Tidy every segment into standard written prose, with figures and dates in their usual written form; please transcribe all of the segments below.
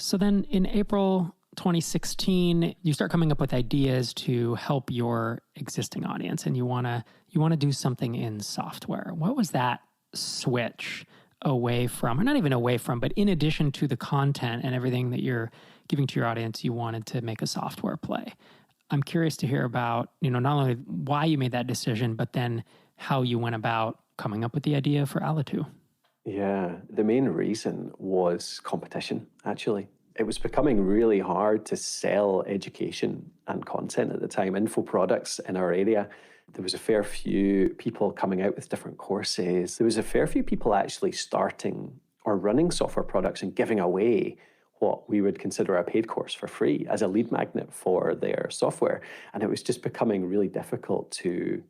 So then in April 2016, you start coming up with ideas to help your existing audience, and you want to do something in software. What was that switch away from, or not even away from, but in addition to the content and everything that you're giving to your audience, you wanted to make a software play? I'm curious to hear about, not only why you made that decision, but then how you went about coming up with the idea for Alitu. Yeah, the main reason was competition, actually. It was becoming really hard to sell education and content at the time, info products in our area. There was a fair few people coming out with different courses. There was a fair few people actually starting or running software products and giving away what we would consider a paid course for free as a lead magnet for their software. And it was just becoming really difficult to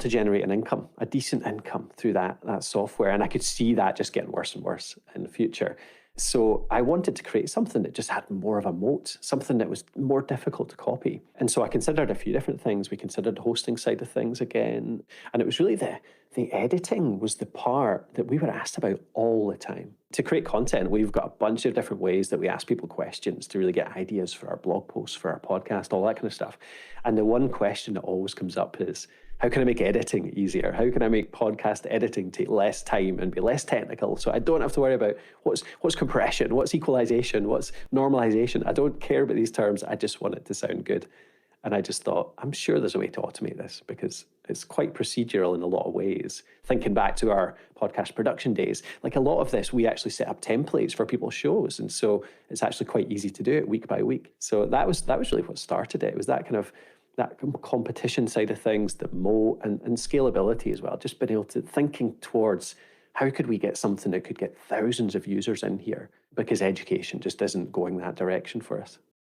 generate an income, a decent income through that software. And I could see that just getting worse and worse in the future. So I wanted to create something that just had more of a moat, something that was more difficult to copy. And so I considered a few different things. We considered the hosting side of things again. And it was really the editing was the part that we were asked about all the time. To create content, we've got a bunch of different ways that we ask people questions to really get ideas for our blog posts, for our podcast, all that kind of stuff. And the one question that always comes up is, how can I make editing easier? How can I make podcast editing take less time and be less technical so I don't have to worry about what's compression, what's equalization, what's normalization? I don't care about these terms. I just want it to sound good. And I just thought, I'm sure there's a way to automate this because it's quite procedural in a lot of ways. Thinking back to our podcast production days, like a lot of this, we actually set up templates for people's shows. And so it's actually quite easy to do it week by week. So that was really what started it. It was that kind of that competition side of things, the moat and scalability as well. Just being able to thinking towards how could we get something that could get thousands of users in here because education just isn't going that direction for us.